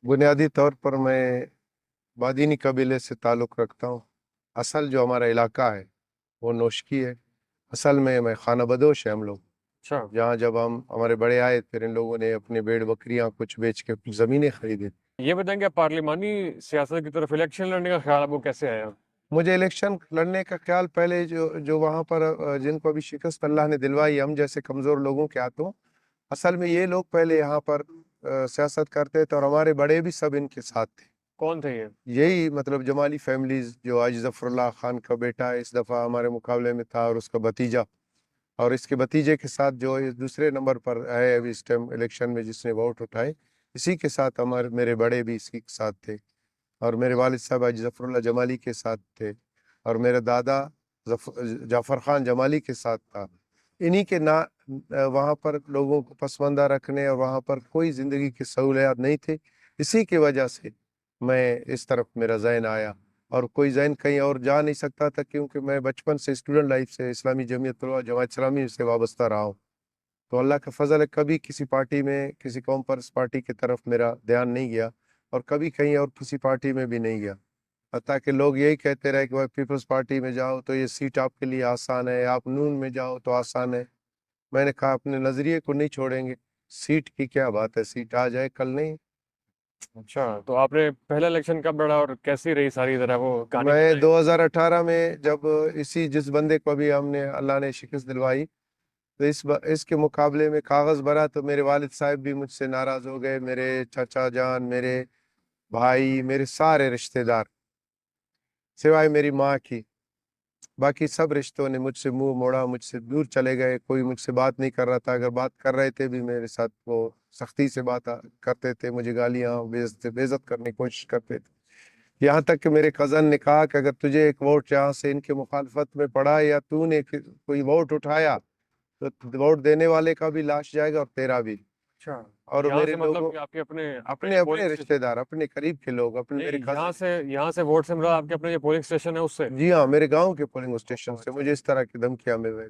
बुनियादी तौर पर मैं बादीनी कबीले से ताल्लुक़ रखता हूँ। असल जो हमारा इलाका है वो नौशकी है। असल में मैं खाना बदोश है हम लोग। अच्छा। जहाँ जब हम हमारे बड़े आए फिर इन लोगों ने अपने भेड़ बकरियाँ कुछ बेच के कुछ ज़मीनें खरीदी। ये बताएं कि पार्लिमानी सियासत की तरफ इलेक्शन लड़ने का ख्याल आपको कैसे आया? मुझे इलेक्शन लड़ने का ख्याल पहले जो जो वहाँ पर जिनको अभी शिकस्त अल्लाह ने दिलवाई हम जैसे कमज़ोर लोगों के हाथों, असल में ये लोग पहले यहाँ पर सियासत करते थे और हमारे बड़े भी सब इनके साथ थे। कौन थे ये? यही मतलब जमाली फैमिलीज जो आज जफरुल्लाह खान का बेटा इस दफ़ा हमारे मुकाबले में था और उसका भतीजा और इसके भतीजे के साथ जो इस दूसरे नंबर पर है अभी इस टाइम इलेक्शन में जिसने वोट उठाए, इसी के साथ हमारे मेरे बड़े भी इसी के साथ थे और मेरे वालिद साहब आज जफरुल्लाह जमाली के साथ थे और मेरे दादा जाफ़र खान जमाली के साथ था। इन्हीं के ना वहाँ पर लोगों को पसमानदा रखने और वहाँ पर कोई ज़िंदगी की सहूलियात नहीं थी। इसी की वजह से मैं इस तरफ मेरा ज़हन आया और कोई ज़हन कहीं और जा नहीं सकता था क्योंकि मैं बचपन से स्टूडेंट लाइफ से इस्लामी जमीयत उलमा जमात इस्लामी से वाबस्ता रहा हूँ। तो अल्लाह का फ़ज़ल है कभी किसी पार्टी में किसी कौम परस्त पार्टी की तरफ मेरा ध्यान नहीं गया और कभी कहीं और किसी पार्टी में भी नहीं गया। हत्ता कि लोग यही कहते रहे कि भाई पीपल्स पार्टी में जाओ तो ये सीट आपके लिए आसान है, आप नून में जाओ तो आसान है। मैंने कहा अपने नज़रिए को नहीं छोड़ेंगे, सीट की क्या बात है, सीट आ जाए कल नहीं। अच्छा, तो आपने पहला इलेक्शन कब लड़ा और कैसी रही सारी ज़रा वो कहानी मैं बताएं। 2018 में जब इसी जिस बंदे को अभी हमने अल्लाह ने शिकस्त दिलवाई तो इसके मुकाबले में कागज़ भरा तो मेरे वालिद साहब भी मुझसे नाराज़ हो गए, मेरे चाचा जान, मेरे भाई, मेरे सारे रिश्तेदार सिवाय मेरी माँ की। बाकी सब रिश्तों ने मुझसे मुंह मोड़ा, मुझसे दूर चले गए, कोई मुझसे बात नहीं कर रहा था। अगर बात कर रहे थे भी मेरे साथ वो सख्ती से बात करते थे, मुझे गालियाँ बेइज्जत करने की कोशिश करते थे। यहाँ तक कि मेरे कज़न ने कहा कि अगर तुझे एक वोट यहाँ से इनके मुखालफत में पड़ा या तूने कोई वोट उठाया तो वोट देने वाले का भी लाश जाएगा और तेरा भी। अच्छा, और यहाँ मेरे से मतलब लोगों कि आपके अपने अपने अपने जो अपने पोलिंग स्टेशन। रिश्तेदार, अपने करीब के लोग, अपने मेरे नहीं, कज़न। यहाँ से वोट से मतलब आपके अपने जो पोलिंग स्टेशन है उससे। जी हाँ, मेरे गाँव के पोलिंग स्टेशन से अच्छा। मुझे इस तरह की धमकियाँ मिल रही।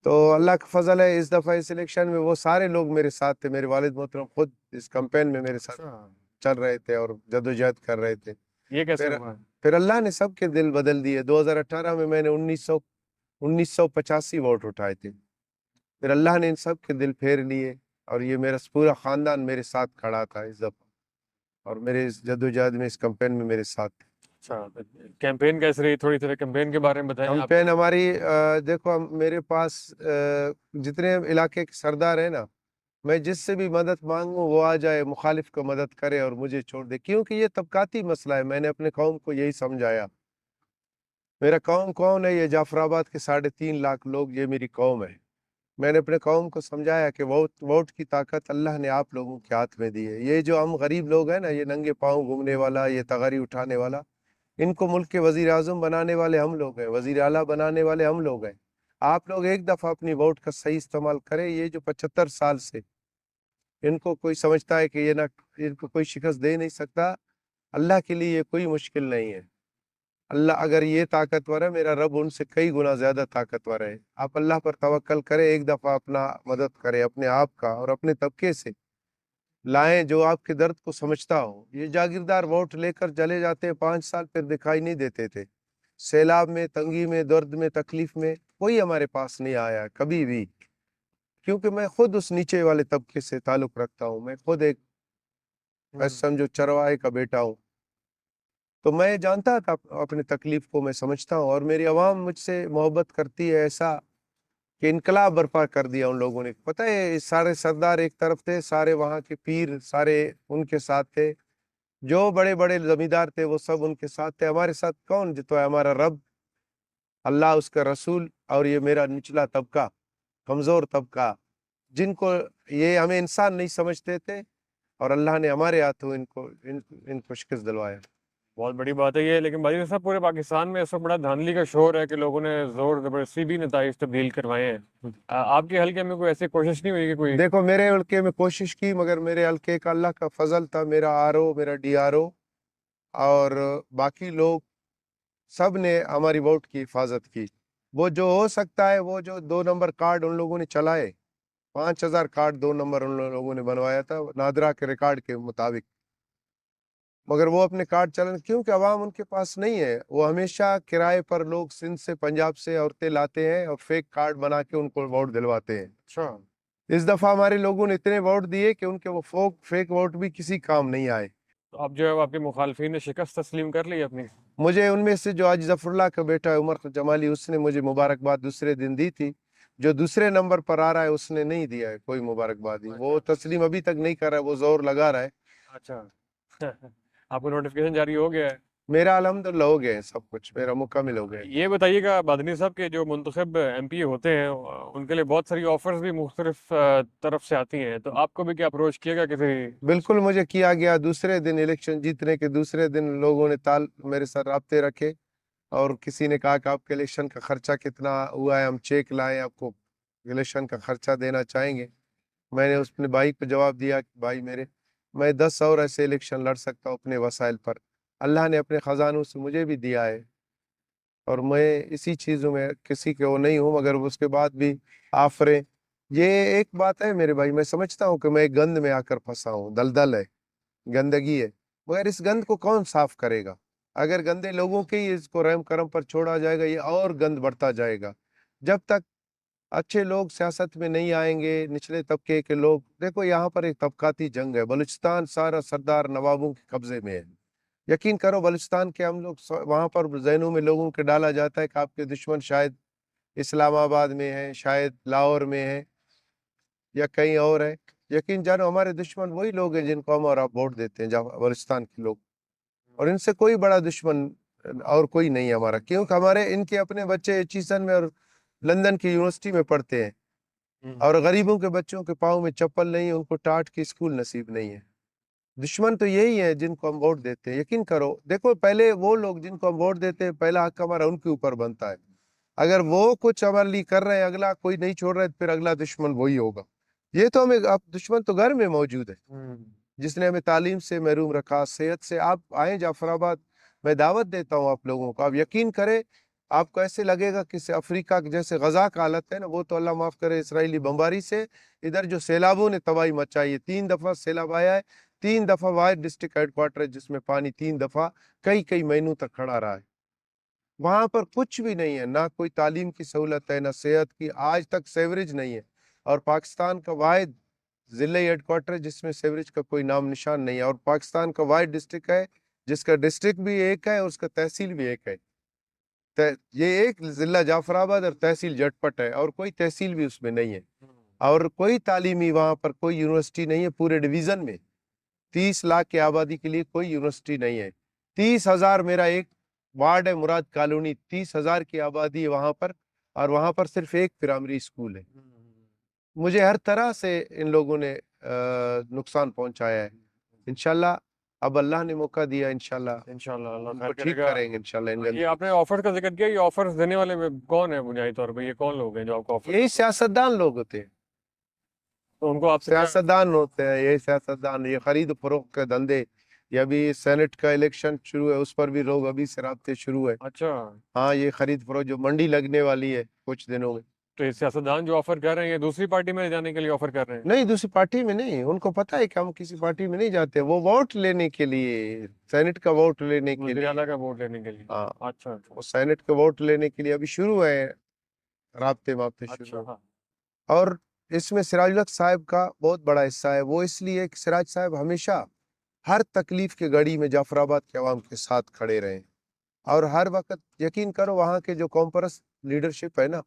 तो अल्लाह का फजल है इस दफ़ा इस इलेक्शन में वो सारे लोग मेरे साथ थे। मेरे वालिद मोहतरम खुद इस कैंपेन में मेरे साथ अच्छा, चल रहे थे और जद्दोजहद कर रहे थे। ये कैसे फिर हुआ? फिर अल्लाह ने सबके दिल बदल दिए। 2018 में मैंने 1985 वोट उठाए थे। फिर अल्लाह ने इन सब के दिल फेर लिए और ये मेरा पूरा ख़ानदान मेरे साथ खड़ा था इस दफ़ा और मेरे इस जद्दोजहद में इस कैंपेन में मेरे साथ थे। अच्छा, कैंपेन कैसे रही, थोड़ी थोड़ी कैंपेन के बारे में बताएं आप। कैंपेन हमारी देखो मेरे पास जितने इलाके के सरदार हैं ना, मैं जिससे भी मदद मांगूं वो आ जाए मुखालिफ को मदद करे और मुझे छोड़ दे क्योंकि ये तबकाती मसला है। मैंने अपने कौम को यही समझाया। मेरा कौम कौन है? ये जाफराबाद के 3.5 लाख लोग, ये मेरी कौम है। मैंने अपने कौम को समझाया कि वोट वोट की ताकत अल्लाह ने आप लोगों के हाथ में दी है। ये जो हम गरीब लोग हैं ना, ये नंगे पाँव घूमने वाला, ये तगारी उठाने वाला, इनको मुल्क के वजीर आजम बनाने वाले हम लोग हैं, वजीर आला बनाने वाले हम लोग हैं। आप लोग एक दफ़ा अपनी वोट का सही इस्तेमाल करें। ये जो 75 साल से इनको कोई समझता है कि ये ना इनको कोई शिकस्त दे नहीं सकता, अल्लाह के लिए ये कोई मुश्किल नहीं है। अल्लाह अगर ये ताकतवर है, मेरा रब उनसे कई गुना ज्यादा ताकतवर है। आप अल्लाह पर तवक्कल करें, एक दफा अपना मदद करें अपने आप का और अपने तबके से लाएं जो आपके दर्द को समझता हो। ये जागीरदार वोट लेकर चले जाते हैं, 5 साल फिर दिखाई नहीं देते थे। सैलाब में, तंगी में, दर्द में, तकलीफ में कोई हमारे पास नहीं आया कभी भी, क्योंकि मैं खुद उस नीचे वाले तबके से ताल्लुक रखता हूँ। मैं खुद एक हम्म। समझो चरवाहे का बेटा हूँ। तो मैं जानता था अपनी तकलीफ को, मैं समझता हूँ और मेरी आवाम मुझसे मोहब्बत करती है ऐसा कि इनकलाब बर्पा कर दिया उन लोगों ने। पता है ये सारे सरदार एक तरफ थे, सारे वहाँ के पीर सारे उनके साथ थे, जो बड़े बड़े जमींदार थे वो सब उनके साथ थे। हमारे साथ कौन जो तो है? हमारा रब, अल्लाह, उसका रसूल और ये मेरा निचला तबका, कमजोर तबका, जिनको ये हमें इंसान नहीं समझते थे और अल्लाह ने हमारे हाथों इनको शिकस्त दिलवाया। बहुत बड़ी बात है ये, लेकिन भाई साहब पूरे पाकिस्तान में इस वक्त बड़ा धांधली का शोर है कि लोगों ने जोर जबरदस्ती भी नताइज तब्दील करवाए हैं। आपके हल्के में कोई ऐसी कोशिश नहीं हुई कि कोई। देखो मेरे हल्के में कोशिश की मगर मेरे हल्के का अल्लाह का फजल था। मेरा आरओ, मेरा डीआरओ और बाकी लोग सब ने हमारी वोट की हिफाजत की। वो जो हो सकता है, वो जो 2 नंबर कार्ड उन लोगों ने चलाए, 5,000 कार्ड 2 नंबर उन लोगों ने बनवाया था नादरा के रिकॉर्ड के मुताबिक। मगर वो अपने कार्ड चलन, क्योंकि अवाम उनके पास नहीं है। वो हमेशा किराए पर लोग सिंध से पंजाब से औरतें लाते हैं और फेक कार्ड बना के उनको वोट दिलवाते हैं। अच्छा। इस दफा हमारे लोगों ने इतने वोट दिए कि उनके वो फेक वोट भी किसी काम नहीं आए। तो अब जो है वो आपके मुखालफिन ने शिकस्त तस्लीम कर ली अपनी? मुझे उनमें से जो आज जफरुल्लाह का बेटा है उमर जमाली, उसने मुझे मुबारकबाद दूसरे दिन दी थी। जो दूसरे नंबर पर आ रहा है उसने नहीं दिया है कोई मुबारकबाद। वो अच्छा तस्लीम अभी तक नहीं कर रहा है, वो जोर लगा रहा है। अच्छा। आपको नोटिफिकेशन जारी हो गया है? मेरा अल्हम्दुलिल्लाह हो गया है, सब कुछ मेरा मुकम्मल हो गया है। ये बताइएगा बादनी साहब के जो मुंतखब एमपी होते हैं उनके लिए बहुत सारी ऑफर्स भी मुख्तलिफ तरफ से आती हैं, तो आपको भी क्या अप्रोच किएगा किसी? बिल्कुल मुझे किया गया। दूसरे दिन इलेक्शन जीतने के दूसरे दिन लोगों ने ताल मेरे साथ राब्ते रखे और किसी ने कहा कि आपके इलेक्शन का खर्चा कितना हुआ है, हम चेक लाएं, आपको इलेक्शन का खर्चा देना चाहेंगे। मैंने अपने भाई को जवाब दिया कि भाई मेरे, मैं 10 और ऐसे इलेक्शन लड़ सकता हूँ अपने वसाइल पर। अल्लाह ने अपने खजानों से मुझे भी दिया है और मैं इसी चीज़ों में किसी के वो नहीं हूँ, मगर उसके बाद भी आफरे। ये एक बात है मेरे भाई, मैं समझता हूँ कि मैं एक गंद में आकर फंसा हूँ, दलदल है, गंदगी है, मगर इस गंद को कौन साफ करेगा? अगर गंदे लोगों के ही इसको रहम करम पर छोड़ा जाएगा, ये और गंद बढ़ता जाएगा। जब तक अच्छे लोग सियासत में नहीं आएंगे, निचले तबके के लोग, देखो यहाँ पर एक तबकाती जंग है। बलूचिस्तान सारा सरदार नवाबों के कब्जे में है। यकीन करो बलूचिस्तान के हम लोग वहां पर जहनों में लोगों के डाला जाता है कि आपके दुश्मन शायद इस्लामाबाद में है, शायद लाहौर में है या कहीं और है। यकीन जानो हमारे दुश्मन वही लोग हैं जिनको हम और आप वोट देते हैं, बलूचिस्तान के लोग। और इनसे कोई बड़ा दुश्मन और कोई नहीं है हमारा, क्योंकि हमारे इनके अपने बच्चे एचिसन में और लंदन की यूनिवर्सिटी में पढ़ते हैं। और गरीबों के बच्चों के पाँव में चप्पल नहीं है, उनको टाट की स्कूल नसीब नहीं है। दुश्मन तो यही है जिनको हम वोट देते हैं। यकीन करो, देखो पहले वो लोग जिनको हम वोट देते हैं, पहला हक हमारा उनके ऊपर बनता है। अगर वो कुछ हमारे लिए कर रहे हैं, अगला कोई नहीं छोड़ रहा है, तो फिर अगला दुश्मन वही होगा। ये तो हमें, अब दुश्मन तो घर में मौजूद है, जिसने हमें तालीम से महरूम रखा, सेहत से। आप आए जाफराबाद, मैं दावत देता हूँ आप लोगों को, आप यकीन करें, आपको ऐसे लगेगा कि अफ्रीका के जैसे गजा का हालत है ना, वो तो अल्लाह माफ करे इसराइली बमबारी से। इधर जो सैलाबों ने तबाही मचाई है, 3 दफा सैलाब आया है, 3 दफा वाहिद डिस्ट्रिक्ट हेडक्वार्टर है जिसमें पानी 3 दफा कई कई महीनों तक खड़ा रहा है। वहां पर कुछ भी नहीं है, ना कोई तालीम की सहूलत है, ना सेहत की, आज तक सेवरेज नहीं है। और पाकिस्तान का वाहिद जिले हेडक्वार्टर जिसमें सेवरेज का कोई नाम निशान नहीं है। और पाकिस्तान का वाहिद डिस्ट्रिक्ट है जिसका डिस्ट्रिक्ट भी एक है और उसका तहसील भी एक है। ये एक जिला जाफराबाद और तहसील जटपट है, और कोई तहसील भी उसमें नहीं है। और कोई तालीमी वहां पर कोई यूनिवर्सिटी नहीं है पूरे डिवीजन में। 30 लाख की आबादी के लिए कोई यूनिवर्सिटी नहीं है। 30,000 मेरा एक वार्ड है मुराद कॉलोनी, 30,000 की आबादी है वहां पर, और वहां पर सिर्फ एक प्राइमरी स्कूल है। मुझे हर तरह से इन लोगों ने नुकसान पहुंचाया है। इंशाल्लाह अब अल्लाह ने मौका दिया, इंशाल्लाह इंशाल्लाह अल्लाह इनको खैर ठीक करेगा। करेंगे इंशाल्लाह इन ये आपने ऑफर्स का जिक्र किया, ये ऑफर्स देने वाले में कौन है बुनियादी तौर पे? ये कौन लोग हैं जो आपको ऑफर? यही सियासतदान लोग होते हैं, तो उनको आपसे क्या? सियासतदान होते हैं, यही सियासतदान। ये खरीद फरोख्त के धंधे, ये अभी सेनेट का इलेक्शन शुरू है, उस पर भी लोग अभी से राब्ते शुरू है। अच्छा। हाँ, ये खरीद फरोख्त जो मंडी लगने वाली है कुछ दिनों में। तो ये सियासतदान जो ऑफर कर रहे हैं ये दूसरी पार्टी में जाने के लिए ऑफर कर रहे हैं? नहीं, दूसरी पार्टी में नहीं, उनको पता है कि हम किसी पार्टी में नहीं जाते, वो वोट लेने के लिए, सेनेट का वोट लेने के वज़ीर लिए। आला का वोट लेने के लिए? हाँ, अच्छा अच्छा। वो सेनेट का वोट लेने के लिए अभी शुरू है, राब्ते वाब्ते शुरू अच्छा है। हाँ। और इसमें सिराजुल हक साहब का बहुत बड़ा हिस्सा है। वो इसलिए कि सिराज साहब हमेशा हर तकलीफ के घड़ी में जाफराबाद के अवाम के साथ खड़े रहे। और हर वक्त यकीन करो, वहाँ के जो कौम परस्त लीडरशिप है ना,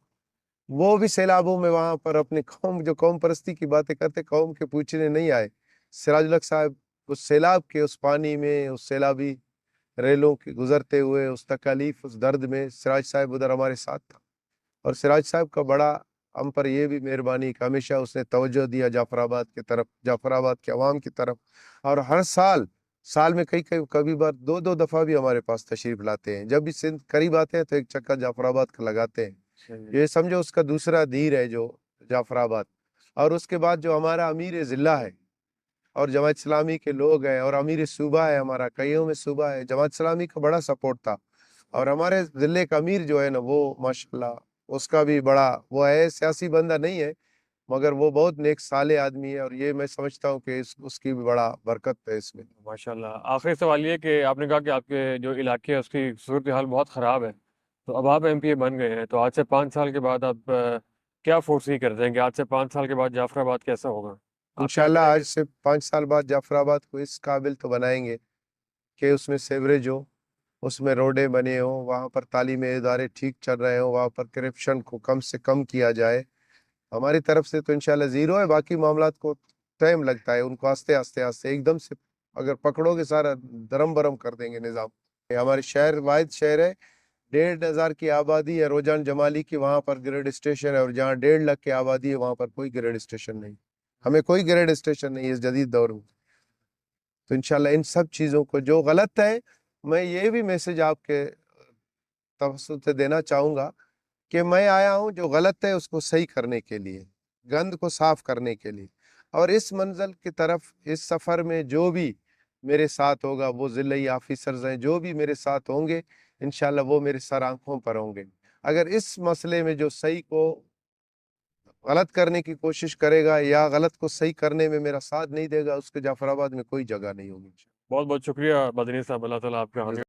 वो भी सैलाबों में वहां पर अपने कौम, जो कौम परस्ती की बातें करते, कौम के पूछने नहीं आए। सिराजुल हक साहब उस सैलाब के उस पानी में, उस सैलाबी रेलों के गुजरते हुए, उस तकलीफ उस दर्द में सिराज साहब उधर हमारे साथ था। और सिराज साहब का बड़ा हम पर ये भी मेहरबानी कि हमेशा उसने तवज्जो दिया जाफराबाद की तरफ, जाफराबाद के अवाम की तरफ। और हर साल, साल में कई कई कभी बार 2-2 दफा भी हमारे पास तशरीफ लाते हैं। जब भी सिंध करीब आते हैं तो एक चक्कर जाफराबाद का लगाते हैं। सही ये समझो उसका दूसरा धीर है जो जाफराबाद। और उसके बाद जो हमारा अमीर ज़िला है और जमात इस्लामी के लोग हैं, और अमीर सूबा है हमारा, कईयों में सूबा है, जमात इस्लामी का बड़ा सपोर्ट था। और हमारे ज़िले का अमीर जो है ना, वो माशाल्लाह उसका भी बड़ा वो है, सियासी बंदा नहीं है, मगर वो बहुत नेक साले आदमी है और ये मैं समझता हूँ कि उसकी भी बड़ा बरकत है इसमें। माशाल्लाह। आखिरी सवाल ये कि आपने कहा कि आपके जो इलाके है उसकी सूरत हाल बहुत ख़राब है, तो अब आप एमपीए बन गए हैं, तो आज से 5 साल के बाद आप क्या फोर्सी करते हैं कि आज से 5 साल के बाद जाफराबाद कैसा होगा? आप क्या इंशाल्लाह आज करेंगे? से 5 साल बाद जाफराबाद को इस काबिल तो बनाएंगे कि उसमें सीवरेज हो, उसमें रोडें बने हों, वहाँ पर तालीमी इदारे ठीक चल रहे हों, वहाँ पर करप्शन को कम से कम किया जाए। हमारी तरफ से तो इंशाल्लाह ज़ीरो है, बाकी मामलात को टाइम लगता है, उनको आस्ते आस्ते आस्ते एकदम से अगर पकड़ोगे सारा दरम बरम कर देंगे निज़ाम। ये हमारे शहर वाहिद शहर है, 1,500 की आबादी है, रोजान जमाली की, वहाँ पर ग्रेड स्टेशन है, और जहाँ 1.5 लाख की आबादी है वहाँ पर कोई ग्रेड स्टेशन नहीं। हमें कोई ग्रेड स्टेशन नहीं है इस जदीद दौर में। तो इंशाल्लाह इन सब चीज़ों को जो गलत है, मैं ये भी मैसेज आपके तवज्जुह से देना चाहूँगा कि मैं आया हूँ जो गलत है उसको सही करने के लिए, गंद को साफ करने के लिए, और इस मंजिल की तरफ इस सफ़र में जो भी मेरे साथ होगा, वो ज़िले ऑफिसर्स हैं, जो भी मेरे साथ होंगे, इंशाल्लाह वो मेरे सर आँखों पर होंगे। अगर इस मसले में जो सही को गलत करने की कोशिश करेगा या गलत को सही करने में मेरा साथ नहीं देगा, उसके जाफराबाद में कोई जगह नहीं होगी। बहुत बहुत शुक्रिया बदनी साहब, अल्लाह ताला आपका